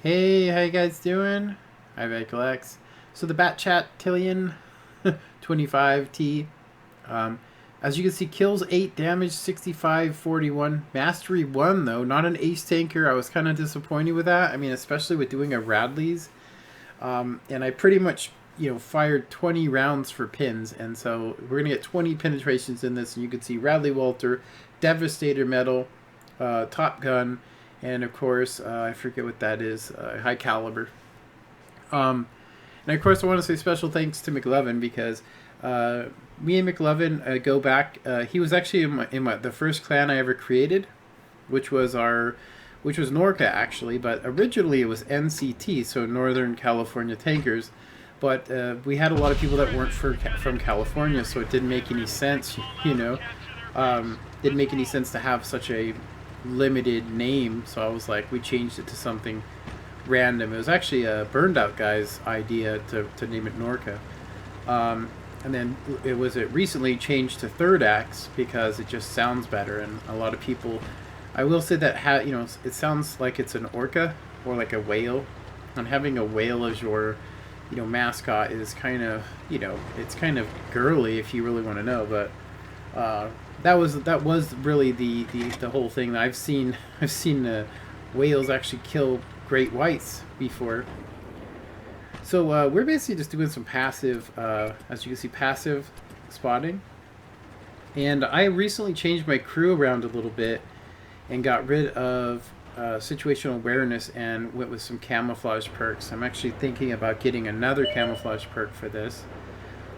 Hey, how you guys doing? I'm X. So the Bat Chat Tillion 25T. Um, as you can see, kills 8, damage 65, 41. Mastery 1 though, not an ace tanker. I was kind of disappointed with that. I mean, especially with doing a Radlys. And I pretty much, fired 20 rounds for pins. And so we're going to get 20 penetrations in this. And you can see Radley Walter, Devastator Medal, Top Gun, and of course, I forget what that is, High Caliber. And of course, I want to say special thanks to McLovin because me and McLovin go back. He was actually in the first clan I ever created, which was Norca actually, but originally it was NCT, so Northern California Tankers. But we had a lot of people that weren't from California, so it didn't make any sense, didn't make any sense to have such a limited name. So I was like, we changed it to something random. It was actually a Burned Out guy's idea to name it Norca. And then it recently changed to Third Axe because it just sounds better, and a lot of people, I will say that it sounds like it's an orca or like a whale, and having a whale as your mascot is kind of it's kind of girly if you really want to know. But that was really the whole thing. I've seen whales actually kill great whites before. So we're basically just doing some passive, as you can see, passive spotting. And I recently changed my crew around a little bit and got rid of situational awareness and went with some camouflage perks. I'm actually thinking about getting another camouflage perk for this.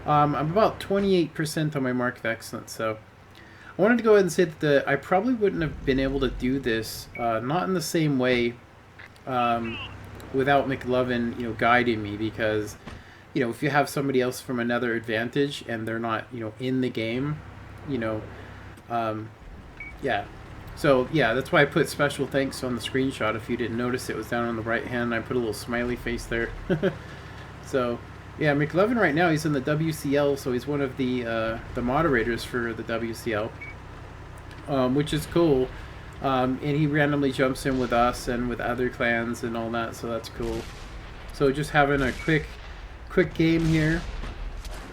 I'm about 28% on my mark of excellence, so I wanted to go ahead and say that I probably wouldn't have been able to do this, not in the same way, without McLovin, guiding me, because, if you have somebody else from another advantage and they're not, in the game, yeah. So, yeah, that's why I put special thanks on the screenshot. If you didn't notice, it was down on the right hand. I put a little smiley face there. So, yeah, McLovin right now, he's in the WCL, so he's one of the moderators for the WCL, which is cool. And he randomly jumps in with us and with other clans and all that, so that's cool. So just having a quick game here.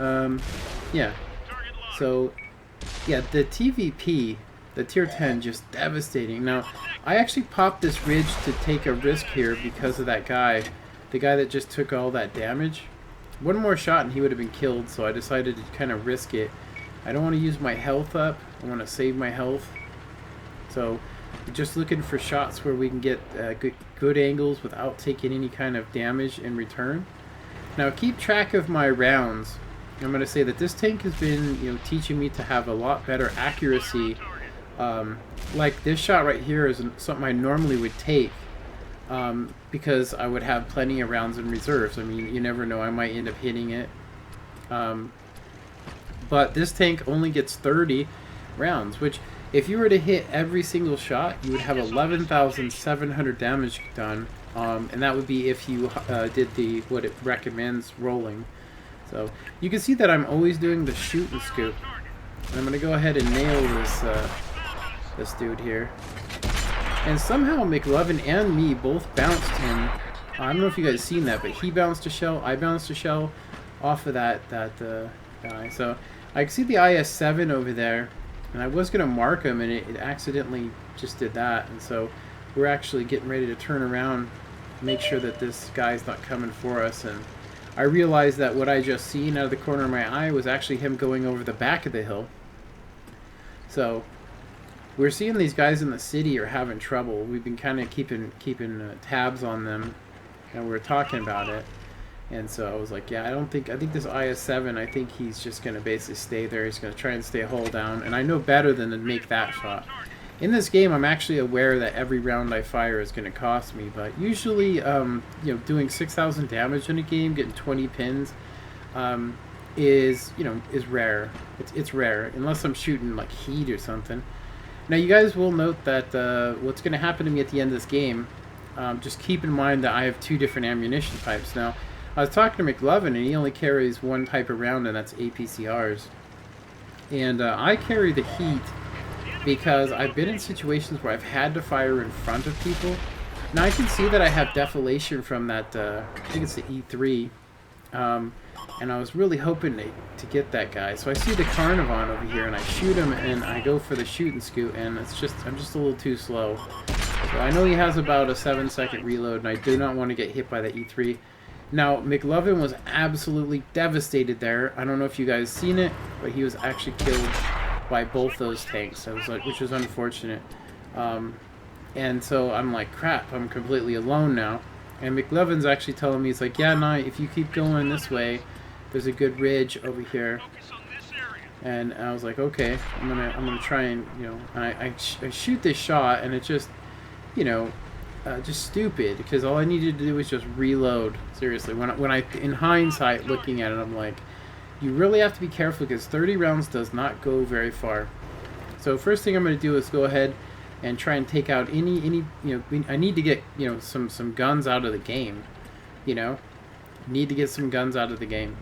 Yeah. So, yeah, the TVP, the tier 10, just devastating. Now, I actually popped this ridge to take a risk here because of that guy, the guy that just took all that damage. One more shot and he would have been killed, so I decided to kind of risk it. I don't want to use my health up. I want to save my health. So, just looking for shots where we can get good angles without taking any kind of damage in return. Now, keep track of my rounds. I'm going to say that this tank has been, teaching me to have a lot better accuracy. Like this shot right here is something I normally would take, because I would have plenty of rounds in reserves. I mean, you never know, I might end up hitting it. But this tank only gets 30 rounds, which if you were to hit every single shot, you would have 11,700 damage done, and that would be if you did what it recommends rolling. So you can see that I'm always doing the shoot and scoop. And I'm going to go ahead and nail this dude here. And somehow McLovin and me both bounced him. I don't know if you guys seen that, but he bounced a shell, I bounced a shell off of that guy. So I can see the IS-7 over there, and I was going to mark him, and it accidentally just did that. And so we're actually getting ready to turn around, make sure that this guy's not coming for us. And I realized that what I just seen out of the corner of my eye was actually him going over the back of the hill. So we're seeing these guys in the city are having trouble. We've been kind of keeping tabs on them, and we're talking about it. And so I was like, yeah, I think this IS-7, I think he's just going to basically stay there. He's going to try and stay hull down, and I know better than to make that shot. In this game, I'm actually aware that every round I fire is going to cost me, but usually, doing 6,000 damage in a game, getting 20 pins, is rare. It's rare, unless I'm shooting like heat or something. Now, you guys will note that what's going to happen to me at the end of this game, just keep in mind that I have 2 different ammunition types. Now, I was talking to McLovin, and he only carries 1 type of round, and that's APCRs. And I carry the heat because I've been in situations where I've had to fire in front of people, Now I can see that I have deflation from that, I think it's the E3, and I was really hoping to get that guy. So I see the Carnivon over here, and I shoot him, and I go for the shoot and scoot, and I'm just a little too slow. So I know he has about a 7-second reload, and I do not want to get hit by the E3. Now, McLovin was absolutely devastated there. I don't know if you guys seen it, but he was actually killed by both those tanks, which was unfortunate. And so I'm like, crap, I'm completely alone now. And McLovin's actually telling me, he's like, yeah, no, if you keep going this way, there's a good ridge over here. And I was like, okay, I'm gonna try and, you know, I shoot this shot, and it just, you know, just stupid, because all I needed to do was just reload. Seriously, when I in hindsight looking at it, I'm like, you really have to be careful, because 30 rounds does not go very far. So first thing I'm going to do is go ahead and try and take out any, you know, I need to get, you know, some guns out of the game, you know, need to get some guns out of the game,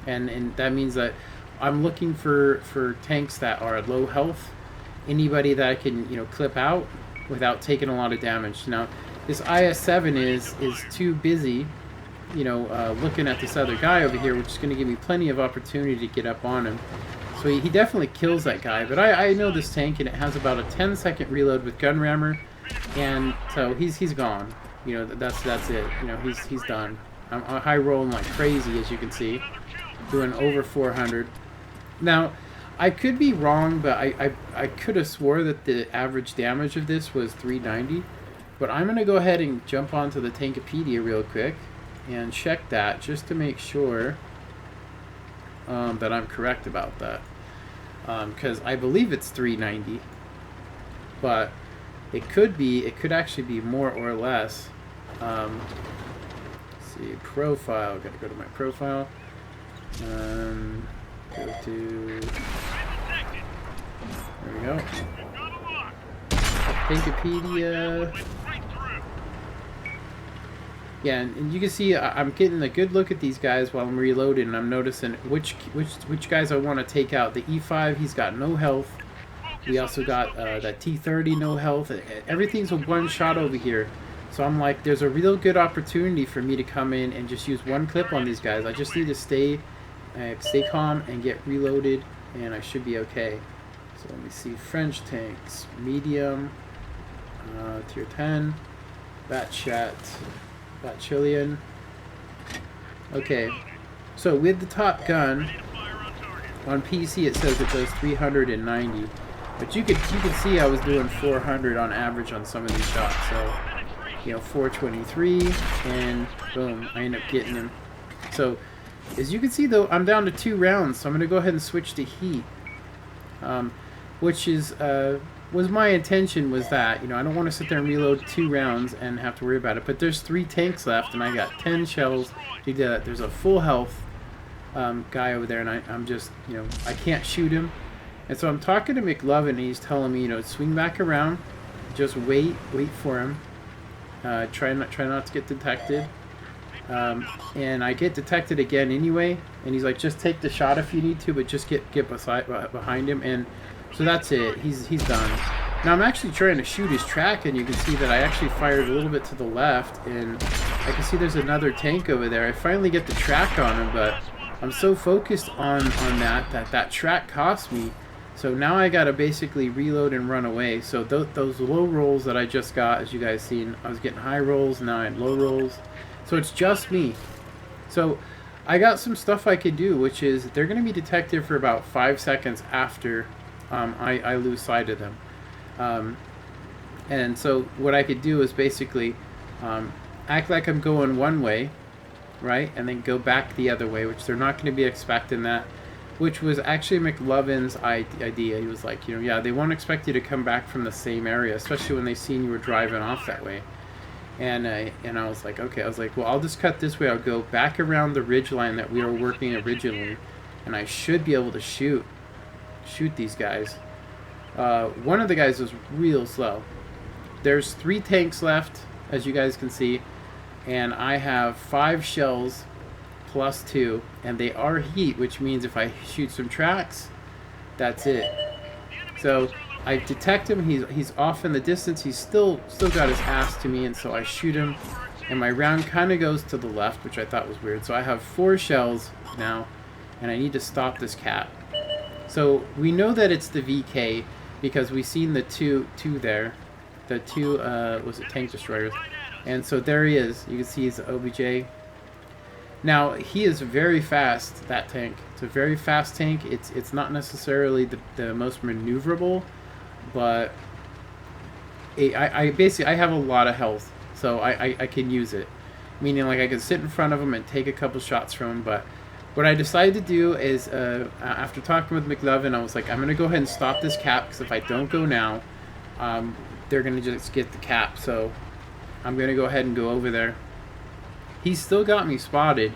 and that means that I'm looking for tanks that are low health, anybody that I can, you know, clip out without taking a lot of damage. Now, this IS-7 is too busy, you know, looking at this other guy over here, which is going to give me plenty of opportunity to get up on him. So he definitely kills that guy, but I know this tank, and it has about a 10-second reload with gun rammer, and so he's gone. You know, that's it. You know, he's done. I'm high rolling like crazy, as you can see, doing over 400. Now, I could be wrong, but I could have swore that the average damage of this was 390, but I'm gonna go ahead and jump onto the Tankopedia real quick and check that just to make sure that I'm correct about that. Because I believe it's 390, but it could actually be more or less. Let's see, profile, gotta go to my profile, go to, there we go, Tankopedia. Yeah, and you can see I'm getting a good look at these guys while I'm reloading, and I'm noticing which guys I want to take out. The E5, he's got no health. We also got that T30, no health. Everything's a one shot over here. So I'm like, there's a real good opportunity for me to come in and just use one clip on these guys. I just need to stay calm and get reloaded, and I should be okay. So let me see, French tanks, medium, tier 10, Chilean. Okay, so with the top gun on PC, it says it does 390, but you could see I was doing 400 on average on some of these shots. So, you know, 423, and boom, I end up getting him. So as you can see, though, I'm down to 2 rounds, so I'm gonna go ahead and switch to heat, which is was my intention, was that, you know, I don't want to sit there and reload 2 rounds and have to worry about it. But there's 3 tanks left, and I got 10 shells. There's a full health guy over there, and I'm just, you know, I can't shoot him. And so I'm talking to McLovin, and he's telling me, you know, swing back around, just wait for him, try not to get detected. And I get detected again anyway, and he's like, just take the shot if you need to, but just get behind him. And so that's it. He's done. Now I'm actually trying to shoot his track, and you can see that I actually fired a little bit to the left, and I can see there's another tank over there. I finally get the track on him, but I'm so focused on that track cost me. So now I gotta basically reload and run away. So those low rolls that I just got, as you guys seen, I was getting high rolls, now I had low rolls. So it's just me. So I got some stuff I could do, which is they're gonna be detected for about 5 seconds after I lose sight of them. And so what I could do is basically act like I'm going one way, right, and then go back the other way, which they're not going to be expecting that, which was actually McLovin's idea. He was like, you know, yeah, they won't expect you to come back from the same area, especially when they seen you were driving off that way. And I was like, okay, I was like, well, I'll just cut this way. I'll go back around the ridge line that we were working originally, and I should be able to shoot these guys. One of the guys was real slow. There's 3 tanks left, as you guys can see, and I have 5 shells plus 2, and they are heat, which means if I shoot some tracks, that's it. So I detect him. He's off in the distance. He's still got his ass to me, and so I shoot him. And my round kind of goes to the left, which I thought was weird. So I have 4 shells now, and I need to stop this cat. So we know that it's the VK because we've seen the two there. The two, was it tank destroyers? And so there he is. You can see he's the OBJ. Now, he is very fast, that tank. It's a very fast tank. It's not necessarily the most maneuverable, but I basically, I have a lot of health, so I can use it. Meaning, like, I can sit in front of him and take a couple shots from him, but what I decided to do is, after talking with McLovin, I was like, I'm going to go ahead and stop this cap, because if I don't go now, they're going to just get the cap, so I'm going to go ahead and go over there. He's still got me spotted,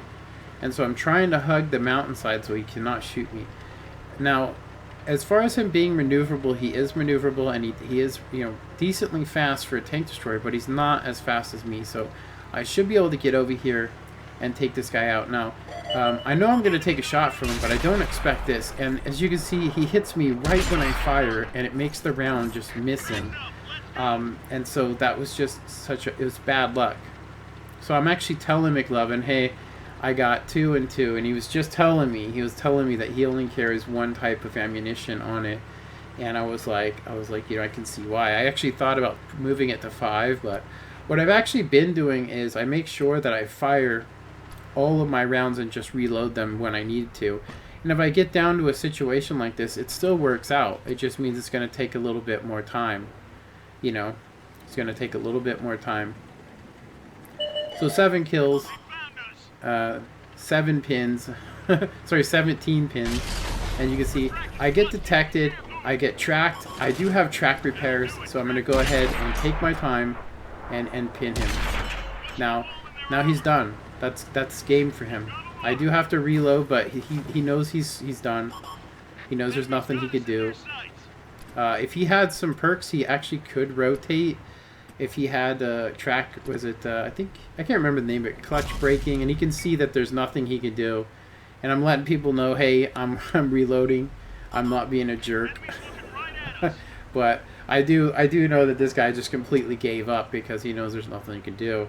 and so I'm trying to hug the mountainside so he cannot shoot me. Now, as far as him being maneuverable, he is maneuverable, and he is, you know, decently fast for a tank destroyer, but he's not as fast as me, so I should be able to get over here and take this guy out. Now, I know I'm going to take a shot from him, but I don't expect this, and as you can see, he hits me right when I fire, and it makes the round just missing. And so that was just it was bad luck. So I'm actually telling McLovin, hey, I got 2 and 2, and he was telling me that he only carries 1 type of ammunition on it, and I was like, you know, I can see why. I actually thought about moving it to 5, but what I've actually been doing is I make sure that I fire all of my rounds and just reload them when I need to. And if I get down to a situation like this, it still works out. It just means it's going to take a little bit more time. You know, it's going to take a little bit more time. So 7 kills, 7 pins, sorry, 17 pins, and you can see I get detected, I get tracked. I do have track repairs, so I'm going to go ahead and take my time and pin him. Now he's done. That's game for him. I do have to reload, but he knows he's done. He knows there's nothing he could do. If he had some perks, he actually could rotate. If he had track, was it, I think, I can't remember the name, but clutch braking, and he can see that there's nothing he could do. And I'm letting people know, hey, I'm reloading. I'm not being a jerk. But I do know that this guy just completely gave up because he knows there's nothing he can do.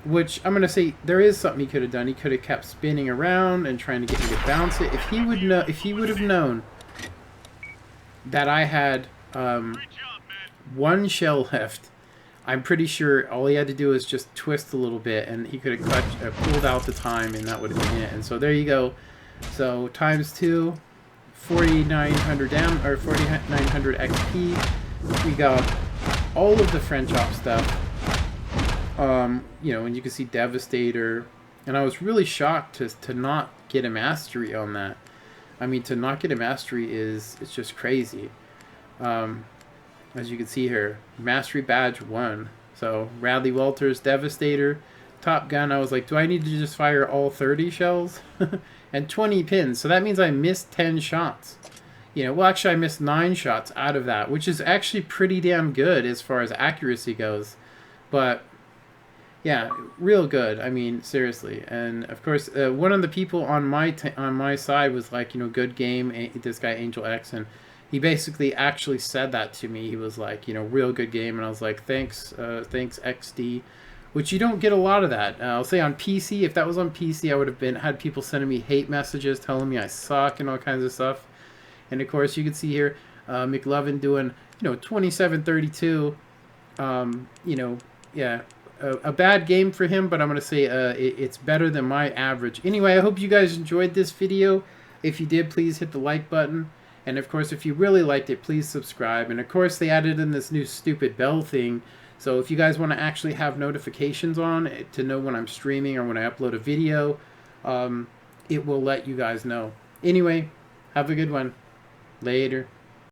Which I'm gonna say there is something he could have done. He could have kept spinning around and trying to get me to bounce it. If he would have known that I had 1 shell left, I'm pretty sure all he had to do is just twist a little bit, and he could have pulled out the time, and that would have been it. And so there you go. So times 2, 4,900 or 4,900 XP. We got all of the French op stuff. You know, and you can see Devastator, and I was really shocked to not get a mastery on that. I mean, to not get a mastery it's just crazy. As you can see here, mastery badge 1. So Radley Walters, Devastator, Top Gun. I was like, do I need to just fire all 30 shells? And 20 pins. So that means I missed 10 shots. You know, well, actually I missed 9 shots out of that, which is actually pretty damn good as far as accuracy goes. But yeah, real good. I mean, seriously. And of course, one of the people on my side was like, you know, good game. This guy Angel X, and he basically actually said that to me. He was like, you know, real good game, and I was like, thanks XD, which you don't get a lot of that. I'll say on PC, if that was on PC, I would have had people sending me hate messages telling me I suck and all kinds of stuff. And of course, you can see here, McLovin doing, you know, 27-32. You know, yeah. A bad game for him, but I'm going to say it's better than my average. Anyway, I hope you guys enjoyed this video. If you did, please hit the like button. And of course, if you really liked it, please subscribe. And of course, they added in this new stupid bell thing. So if you guys want to actually have notifications on to know when I'm streaming or when I upload a video, it will let you guys know. Anyway, have a good one. Later.